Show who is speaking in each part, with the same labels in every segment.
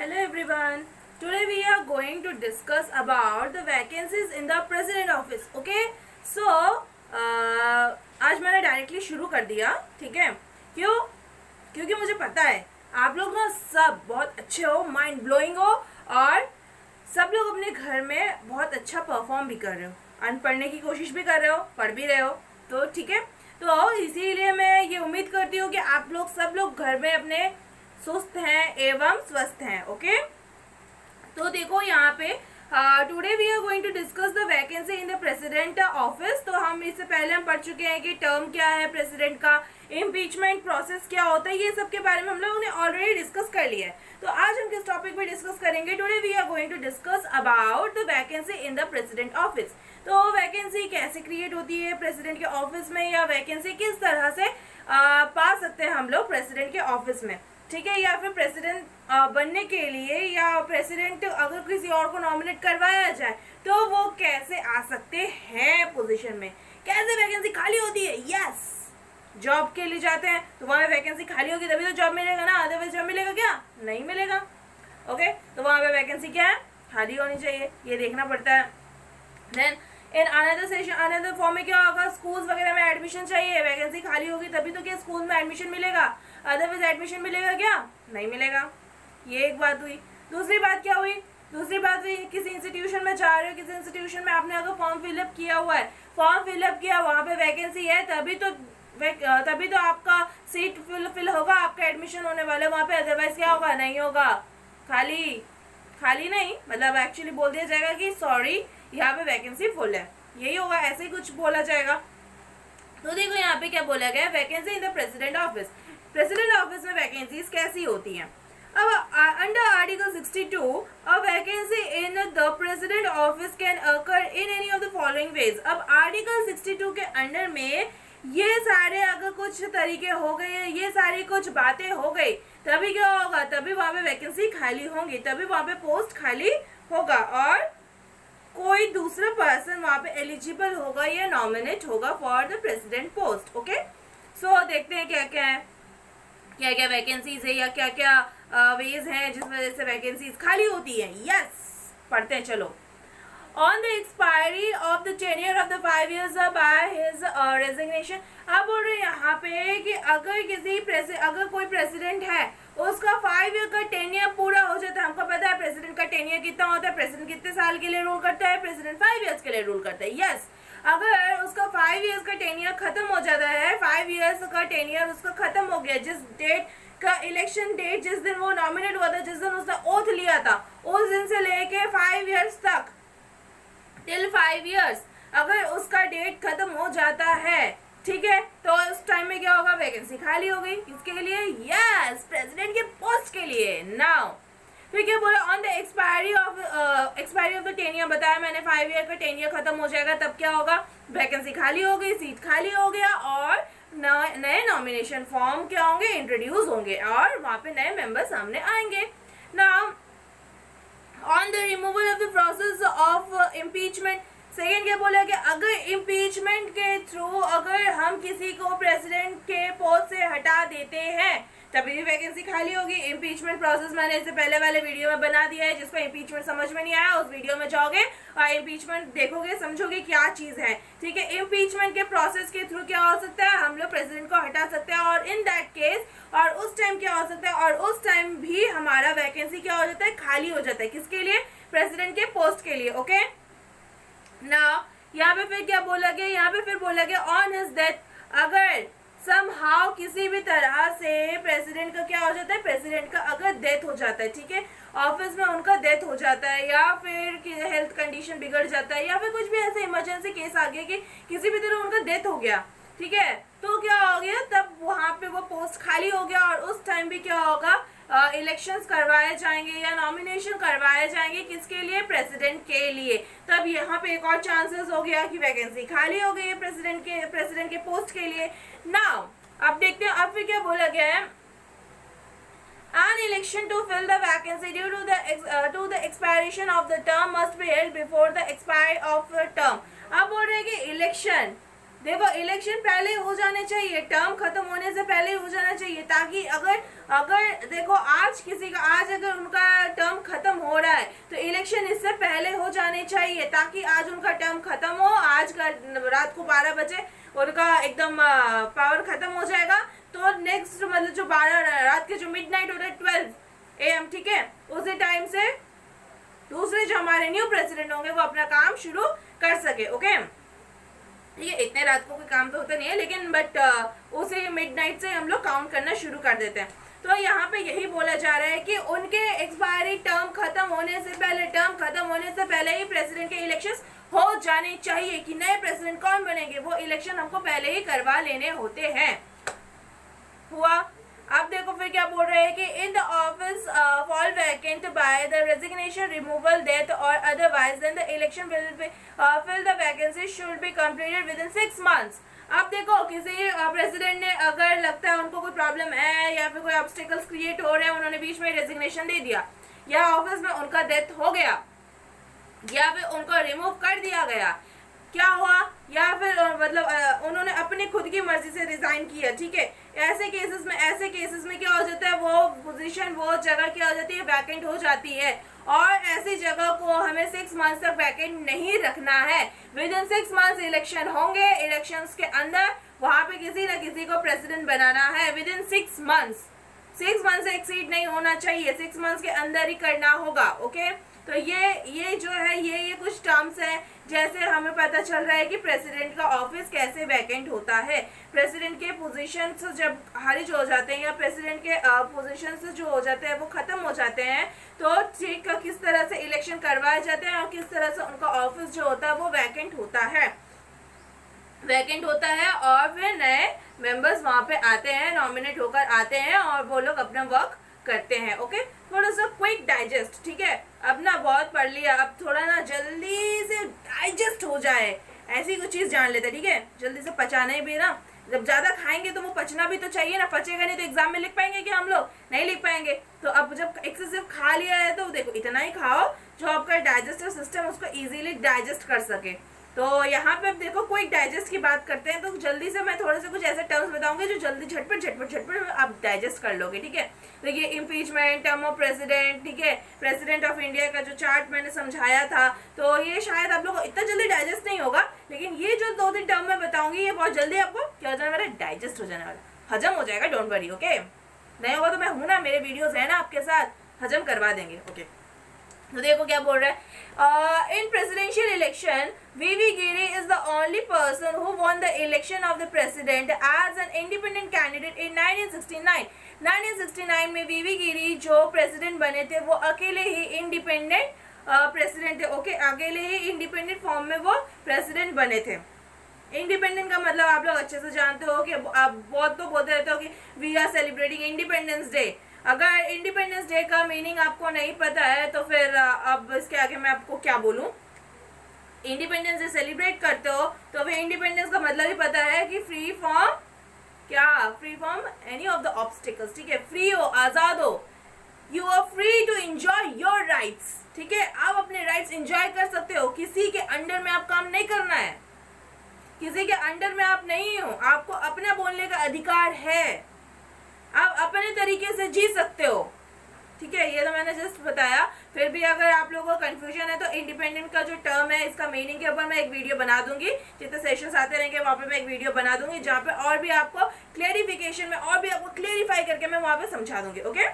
Speaker 1: Hello everyone. Today we are going to discuss about the vacancies in the president office. Okay? So आज मैंने directly शुरू कर दिया. ठीक है? क्यों? क्योंकि मुझे पता है आप लोग ना सब बहुत अच्छे हो, माइंड ब्लोइंग हो और सब लोग अपने घर में बहुत अच्छा परफॉर्म भी कर रहे हो, पढ़ने की कोशिश भी कर रहे हो, पढ़ भी रहे हो. तो ठीक है, तो इसीलिए मैं ये उम्मीद करती हूँ कि आप लोग सब लोग घर में अपने सुस्त हैं एवं स्वस्थ हैं. ओके, तो देखो यहाँ पे today we are going to discuss the vacancy in the president office. तो हम इससे पहले हम पढ़ चुके हैं कि टर्म क्या है प्रेसिडेंट का, इम्पीचमेंट प्रोसेस क्या होता है, ये सब के बारे में हम लोगों ने ऑलरेडी डिस्कस कर लिया है. तो आज हम किस टॉपिक पे डिस्कस करेंगे? Today we are going to discuss about the vacancy in the president office. तो वैकेंसी कैसे क्रिएट होती है प्रेसिडेंट के ऑफिस में, या वैकेंसी किस तरह से पा सकते हैं हम लोग प्रेसिडेंट के ऑफिस में. ठीक है, या फिर प्रेसिडेंट बनने के लिए या प्रेसिडेंट अगर किसी और को नॉमिनेट करवाया जाए तो वो कैसे आ सकते हैं पोजीशन में, कैसे वैकेंसी खाली होती है. यस, जॉब के लिए जाते हैं तो वहाँ पे वैकेंसी खाली होगी तभी तो जॉब मिलेगा ना, अदरवाइज जॉब मिलेगा क्या? नहीं मिलेगा. ओके, तो वहाँ पे वैकेंसी क्या है? खाली होनी चाहिए, ये देखना पड़ता है. Then in another session another form में क्या होगा, स्कूल्स वगैरह में एडमिशन चाहिए, वैकेंसी खाली होगी तभी तो क्या स्कूल में एडमिशन मिलेगा, अदरवाइज एडमिशन मिलेगा क्या? नहीं मिलेगा. ये एक बात हुई. दूसरी बात क्या हुई? दूसरी बात हुई किसी इंस्टीट्यूशन में जा रहे हो, किसी इंस्टीट्यूशन में आपने अगर फॉर्म फिलअप किया हुआ है, फॉर्म फिलअप किया, वहाँ पे वैकेंसी है तभी तो आपका सीट फिल होगा, आपका एडमिशन होने वाला है वहाँ पे, अदरवाइज क्या होगा? नहीं होगा. खाली नहीं, मतलब एक्चुअली बोल दिया जाएगा कि सॉरी यहाँ पे वैकेंसी फुल है, यही होगा, ऐसे ही कुछ बोला जाएगा. तो देखो यहाँ पे क्या बोला गया, vacancy in the president office. President office में वैकेंसीज कैसी होती हैं? अब under article 62 a vacancy in the president office can occur in any of the following veg. अब आर्टिकल 62 के अंडर में ये सारे अगर कुछ तरीके हो गए, ये सारी कुछ बातें हो गई, तभी क्या होगा? तभी वहाँ पे वैकेंसी खाली होंगी, तभी वहाँ पे पोस्ट खाली होगा और कोई दूसरा पर्सन वहाँ पे एलिजिबल होगा या नॉमिनेट होगा for the president post. Okay, so देखते हैं क्या क्या वैकेंसीज है या क्या क्या वेज हैं जिस वजह से वैकेंसीज खाली होती है. यस, पढ़ते हैं चलो. On the expiry of the tenure of the 5 years by his resignation. अब बोल रहे हैं यहाँ पे कि अगर कोई प्रेसिडेंट है उसका 5 ईयर का टेन्यर पूरा हो जाता है. हमको पता है प्रेसिडेंट का टेन्यर कितना होता है, प्रेसिडेंट कितने साल के लिए रूल करता है? प्रेसिडेंट 5 ईयर्स के लिए रूल करता है. यस, अगर उसका 5 ईयर्स का टेन्यर खत्म हो जाता है, 5 ईयर्स का टेन्यर उसका खत्म हो गया, जिस डेट का इलेक्शन डेट, जिस दिन वो नॉमिनेट हुआ था, जिस दिन उसने ओथ लिया था, उस दिन से लेके 5 ईयर्स तक, टिल 5 ईयर्स, अगर उसका डेट खत्म हो जाता है, ठीक है, तो उस टाइम में क्या होगा? वैकेंसी खाली हो गई. किसके लिए? यस, प्रेसिडेंट के पोस्ट के लिए. नाउ फिर क्या बोला? On the expiry of the टेनियर, बताया मैंने 5 ईयर का टेनियर खत्म हो जाएगा तब क्या होगा? वैकेंसी खाली हो गई, सीट खाली हो गया और नए नॉमिनेशन फॉर्म क्या होंगे? इंट्रोड्यूस होंगे और वहाँ पे नए मेंबर सामने आएंगे. Now on the removal of the process of impeachment. Second क्या बोला कि अगर इम्पीचमेंट के थ्रू अगर हम किसी को प्रेसिडेंट के पोस्ट से हटा देते हैं तभी भी वैकेंसी खाली होगी. इम्पीचमेंट प्रोसेस मैंने इससे पहले वाले वीडियो में बना दिया है, जिसको इम्पीचमेंट समझ में नहीं आया उस वीडियो में जाओगे और इम्पीचमेंट देखोगे, समझोगे क्या चीज है. ठीक है, इम्पीचमेंट के प्रोसेस के थ्रू क्या हो सकता है? हम लोग प्रेसिडेंट को हटा सकते हैं और इन दैट केस और उस टाइम क्या हो सकता है? और उस टाइम भी हमारा वैकेंसी क्या हो जाता है? खाली हो जाता है. किसके लिए? प्रेसिडेंट के पोस्ट के लिए. ओके, ना यहाँ पे फिर क्या बोला गया? यहाँ पे फिर बोला गया ऑन हिज डेथ, अगर समहाउ किसी भी तरह से प्रेसिडेंट का क्या हो जाता है? प्रेसिडेंट का अगर डेथ हो जाता है, ठीक है, ऑफिस में उनका डेथ हो जाता है या फिर हेल्थ कंडीशन बिगड़ जाता है या फिर कुछ भी ऐसे इमरजेंसी केस आ गया कि किसी भी तरह उनका डेथ हो गया, ठीक है, तो क्या हो गया? तब वहाँ पे वो पोस्ट खाली हो गया और उस टाइम भी क्या होगा? इलेक्शंस करवाए जाएंगे या नॉमिनेशन करवाए जाएंगे. किसके लिए? प्रेसिडेंट के लिए. तब यहाँ पे एक और चांसेस हो गया कि वैकेंसी खाली हो गई है प्रेसिडेंट के पोस्ट के लिए. नाउ अब देखते हैं अब फिर क्या बोला गया है. An election to fill the vacancy due to the expiration of the term must be held before the expiry of the term. अब बोल रहे हैं कि इलेक्शन देखो इलेक्शन पहले हो जाने चाहिए, टर्म खत्म होने से पहले हो जाना चाहिए, ताकि अगर अगर देखो आज किसी का, आज अगर उनका टर्म खत्म हो रहा है तो इलेक्शन इससे पहले हो जाने चाहिए, ताकि आज उनका टर्म खत्म हो, आज का रात को 12 बजे उनका एकदम पावर खत्म हो जाएगा, तो नेक्स्ट मतलब जो 12 रात के जो मिडनाइट हो रहा है 12 AM, ठीक है, उसी टाइम से दूसरे जो हमारे न्यू प्रेसिडेंट होंगे वो अपना काम शुरू कर सके। ओके, ठीक है, इतने रात को कोई काम तो होता नहीं है, लेकिन बट उसे मिडनाइट से हम लोग काउंट करना शुरू कर देते हैं। तो यहाँ पे यही बोला जा रहा है कि उनके एक्सपायरी टर्म खत्म होने से पहले, टर्म खत्म होने से पहले ही प्रेसिडेंट के इलेक्शंस हो जाने चाहिए, कि नए प्रेसिडेंट कौन बनेंगे वो इलेक्शन हमको पहले ही करवा लेने होते हैं। हुआ। अब देखो फिर क्या बोल रहे हैं कि in the office fall vacant by the resignation, removal, death और otherwise then the election will be fill the vacancy should be completed within 6 months। अब देखो किसी प्रेसिडेंट ने अगर लगता है उनको कोई प्रॉब्लम है या फिर कोई ऑब्स्टिकल्स क्रिएट हो रहे हैं, उन्होंने बीच में रेजिग्नेशन दे दिया, या ऑफिस में उनका डेथ हो गया, या फिर उनको रिमूव कर दिया गया, क्या हुआ, या फिर मतलब उन्होंने अपनी खुद की मर्जी से रिजाइन किया, ठीक है, ऐसे केसेस में क्या हो जाता है, वो पोजीशन, वो जगह क्या हो जाती है, वैकेंट हो जाती है, और ऐसी जगह को हमें 6 months तक वैकेंट नहीं रखना है। विद इन 6 months इलेक्शन होंगे, इलेक्शंस के अंदर वहां पे किसी न किसी को प्रेसिडेंट बनाना है विद इन 6 months। 6 months से एक्सीड नहीं होना चाहिए, 6 months के अंदर ही करना होगा। ओके, तो ये जो है ये कुछ टर्म्स है, जैसे हमें पता चल रहा है कि प्रेसिडेंट का ऑफिस कैसे वैकेंट होता है, प्रेसिडेंट के पोजीशन जब खारिज हो जाते हैं या प्रेसिडेंट के पोजीशन जो हो जाते हैं वो खत्म हो जाते हैं, तो ठीक किस तरह से इलेक्शन करवाए जाते हैं और किस तरह से उनका ऑफिस जो होता है वो वैकेंट होता है, और फिर नए मेंबर्स वहां पे आते हैं, नॉमिनेट होकर आते हैं और वो लोग अपना वर्क करते हैं। ओके, थोड़ा सा क्विक डाइजेस्ट, ठीक है, अब ना बहुत पढ़ लिया, अब थोड़ा ना जल्दी से डाइजेस्ट हो जाए, ऐसी कुछ चीज जान लेते, ठीक है, जल्दी से पचाने भी ना, जब ज्यादा खाएंगे तो वो पचना भी तो चाहिए ना, पचेगा नहीं तो एग्जाम में लिख पाएंगे कि हम लोग नहीं लिख पाएंगे। तो अब जब एक्सेसिव खा लिया है तो देखो इतना ही खाओ जो आपका डाइजेस्टिव सिस्टम उसको इजीली डाइजेस्ट कर सके। तो यहाँ पे अब देखो क्विक डाइजेस्ट की बात करते हैं, तो जल्दी से मैं थोड़े से कुछ ऐसे टर्म्स बताऊंगी जो जल्दी झटपट आप डाइजेस्ट कर लोगे, ठीक है। देखिए इम्पीचमेंट, टर्म ऑफ प्रेसिडेंट, ठीक है, प्रेसिडेंट ऑफ इंडिया का जो चार्ट मैंने समझाया था, तो ये शायद आप लोग को इतना जल्दी डाइजेस्ट नहीं होगा, लेकिन ये जो 2-3 टर्म मैं बताऊंगी ये बहुत जल्दी आपको क्या हो जाने वाला, डाइजेस्ट हो जाने वाला, हजम हो जाएगा, डोंट वरी। ओके, नहीं होगा तो मैं हूं ना, मेरे वीडियोस है ना आपके साथ, हजम करवा देंगे। ओके, तो देखो क्या बोल रहा है, in presidential election V V Giri is the only person who won the election of the president as an independent candidate in 1969। 1969 में वीवी गिरी जो प्रेसिडेंट बने थे वो अकेले ही इंडिपेंडेंट प्रेसिडेंट थे। ओके, अकेले ही इंडिपेंडेंट फॉर्म में वो प्रेसिडेंट बने थे। इंडिपेंडेंट का मतलब आप लोग अच्छे से जानते हो कि आप बहुत तो बोलते रहते हो कि we are celebrating independence day. अगर इंडिपेंडेंस डे का मीनिंग आपको नहीं पता है तो फिर अब इसके आगे मैं आपको क्या बोलूं। इंडिपेंडेंस डे सेलिब्रेट करते हो तो फिर इंडिपेंडेंस का मतलब ही पता है कि फ्री फ्रॉम क्या, free from any of the obstacles, ठीक है, फ्री हो, आजाद हो, you are free to enjoy your rights, ठीक है, आप अपने राइट्स एंजॉय कर सकते हो, किसी के अंडर में आप काम नहीं करना है, किसी के अंडर में आप नहीं हो, आपको अपना बोलने का अधिकार है, आप अपने तरीके से जी सकते हो, ठीक है, ये तो मैंने जस्ट बताया। फिर भी अगर आप लोगों को कंफ्यूजन है तो इंडिपेंडेंट का जो टर्म है इसका मीनिंग के ऊपर मैं एक वीडियो बना दूंगी, जितने सेशंस आते रहेंगे वहाँ पे मैं एक वीडियो बना दूंगी जहाँ पे और भी आपको क्लेरिफिकेशन में और भी आपको क्लेरिफाई करके मैं वहाँ पे समझा दूंगी। ओके,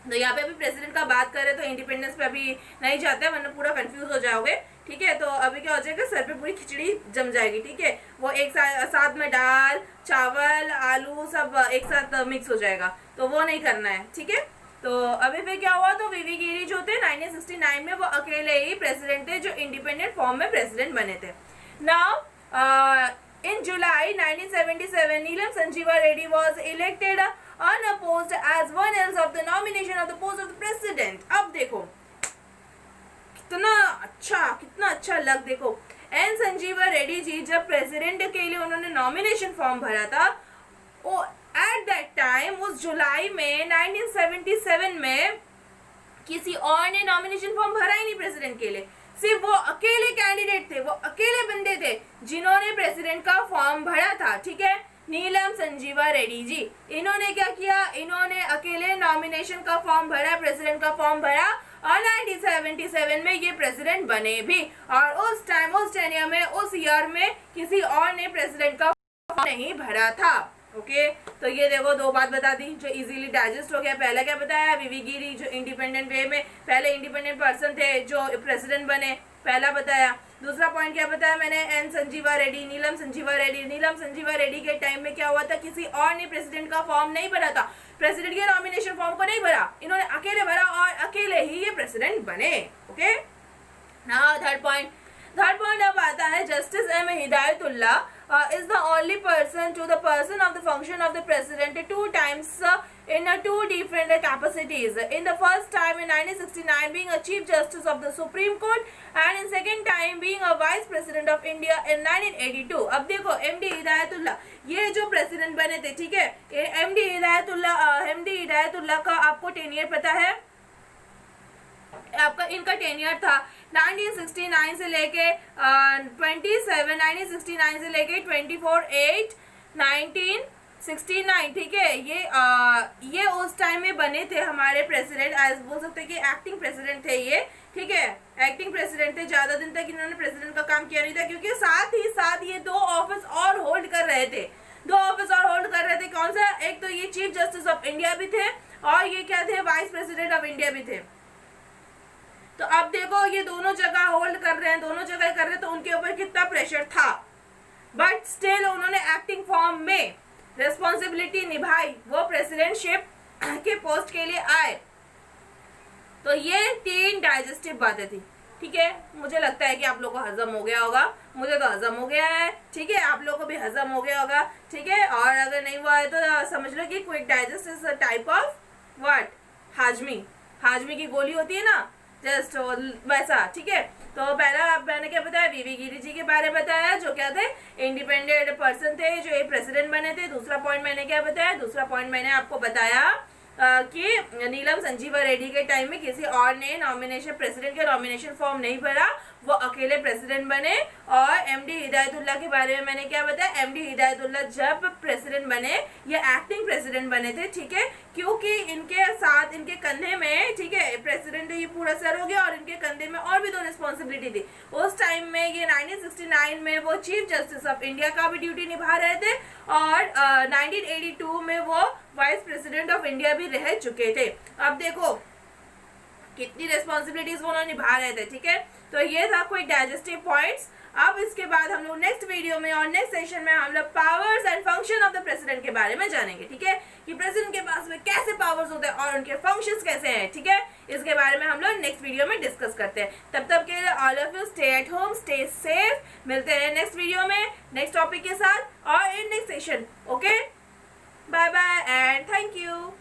Speaker 1: तो यहाँ पे अभी प्रेसिडेंट का बात करें तो इंडिपेंडेंस पे अभी नहीं जाते हैं वरना पूरा कंफ्यूज हो जाओगे, ठीक है। तो अभी क्या हो जाएगा, सर पे पूरी खिचड़ी जम जाएगी, ठीक है, वो एक साथ में दाल चावल आलू सब एक साथ मिक्स हो जाएगा, तो वो नहीं करना है, ठीक है। तो अभी फिर क्या हुआ, तो वीवी गिरी जो थे 1969 में वो अकेले ही प्रेसिडेंट थे जो इंडिपेंडेंट फॉर्म में प्रेसिडेंट बने थे। Now in July 1977 Neelam Sanjiva Reddy was elected unopposed as one else of the nomination of the post of the president। अब देखो कितना अच्छा लग, देखो एन संजीवा रेड्डी जी जब प्रेसिडेंट के लिए उन्होंने नॉमिनेशन फॉर्म भरा था, वो एट दैट टाइम उस जुलाई में 1977 में किसी और ने नॉमिनेशन फॉर्म भरा ही नहीं प्रेसिडेंट के लिए, सिर्फ वो अकेले कैंडिडेट थे, वो अकेले बंदे थे जिन्होंने प्रेसिडेंट का फॉर्म भरा था, ठीक है, नीलम संजीवा रेड्डी जी। इन्होंने क्या किया, इन्होंने अकेले नॉमिनेशन का फॉर्म भरा, प्रेसिडेंट का फॉर्म भरा और 1977 में ये प्रेसिडेंट बने भी। और उस टाइम, उस टेन्योर में, उस ईयर में किसी और ने प्रेसिडेंट का फॉर्म नहीं भरा था। ओके, तो ये देखो दो बात बता दी जो इजीली डाइजेस्ट हो गया। पहला क्या बताया, वीवी गिरी जो इंडिपेंडेंट वे में पहले इंडिपेंडेंट पर्सन थे जो प्रेसिडेंट बने, पहला बताया। दूसरा पॉइंट क्या बताया मैंने, एन संजीवा रेड्डी, नीलम संजीवा रेड्डी। नीलम संजीवा रेड्डी के टाइम में क्या हुआ था, किसी और ने प्रेसिडेंट का फॉर्म नहीं भरा था, प्रेसिडेंट के नॉमिनेशन फॉर्म को नहीं भरा, इन्होंने अकेले भरा और अकेले ही ये प्रेसिडेंट बने। ओके, नाउ थर्ड पॉइंट अब आता है, justice M Hidayatullah is the only person to the person of the function of the president two times in two different capacities. In the first time in 1969 being a chief justice of the Supreme Court and in second time being a vice president of India in 1982. अब देखो MD Hidayatullah ये जो president बने थे, ठीक है, MD Hidayatullah का आपको टेन्योर पता है, आपका इनका टेन्योर था 1969 से लेके 1969 से लेके 24/8/1969, ठीक है। ये उस टाइम में बने थे हमारे प्रेसिडेंट, आज बोल सकते हैं कि एक्टिंग प्रेसिडेंट थे ये, ठीक है, एक्टिंग प्रेसिडेंट थे। ज्यादा दिन तक इन्होंने प्रेसिडेंट का काम किया नहीं था क्योंकि साथ ही साथ ये दो ऑफिस और होल्ड कर रहे थे, कौन सा, एक तो ये चीफ जस्टिस ऑफ इंडिया भी थे और ये क्या थे, वाइस प्रेसिडेंट ऑफ इंडिया भी थे। तो अब देखो ये दोनों जगह होल्ड कर रहे हैं, तो उनके ऊपर कितना प्रेशर था, बट स्टिल उन्होंने एक्टिंग फॉर्म में रिस्पॉन्सिबिलिटी निभाई, वो प्रेसिडेंटशिप के पोस्ट के लिए आए। तो ये 3 डाइजेस्टिव बातें थी, ठीक है। मुझे लगता है कि आप लोगों को हजम हो गया होगा, मुझे तो हजम हो गया है, ठीक है, आप लोगों को भी हजम हो गया होगा, ठीक है। और अगर नहीं हुआ है तो समझ लो कि quick digest is a type of what, हाजमी की गोली होती है ना, जस्ट वैसा, ठीक है। तो पहला मैंने क्या बताया, वीवी गिरी जी के बारे में बताया जो क्या थे, इंडिपेंडेंट पर्सन थे जो ये प्रेसिडेंट बने थे। दूसरा पॉइंट मैंने क्या बताया, मैंने आपको बताया कि नीलम संजीवा रेड्डी के टाइम में किसी और ने प्रेसिडेंट के नॉमिनेशन फॉर्म नहीं भरा, वो अकेले प्रेसिडेंट बने। और एमडी हिदायतुल्लाह के बारे में मैंने क्या बताया, एमडी हिदायतुल्लाह जब प्रेसिडेंट बने ये एक्टिंग प्रेसिडेंट बने थे, ठीक है, क्योंकि इनके साथ इनके कंधे में, ठीक है, प्रेसिडेंट ये पूरा सर हो गया और इनके कंधे में और भी 2 रिस्पॉन्सिबिलिटी थी। उस टाइम में ये 1969 में वो चीफ जस्टिस ऑफ इंडिया का भी ड्यूटी निभा रहे थे और 1982 में वो वाइस प्रेसिडेंट ऑफ इंडिया भी रह चुके थे। अब देखो कितनी रिस्पॉन्सिबिलिटीज वो निभा रहे थे, ठीक है। तो ये था कोई डाइजेस्टिव पॉइंट्स। अब इसके बाद हम लोग नेक्स्ट वीडियो में और नेक्स्ट सेशन में हम लोग powers and function of the president के बारे में जानेंगे, ठीक है, कि प्रेसिडेंट के पास में कैसे पावर्स होते हैं और उनके फंक्शंस कैसे हैं, ठीक है। इसके बारे में हम लोग नेक्स्ट वीडियो में डिस्कस करते हैं। तब तक के लिए all of you stay at home, stay safe. मिलते हैं नेक्स्ट वीडियो में नेक्स्ट टॉपिक के साथ और in next session. Okay, bye bye and thank you.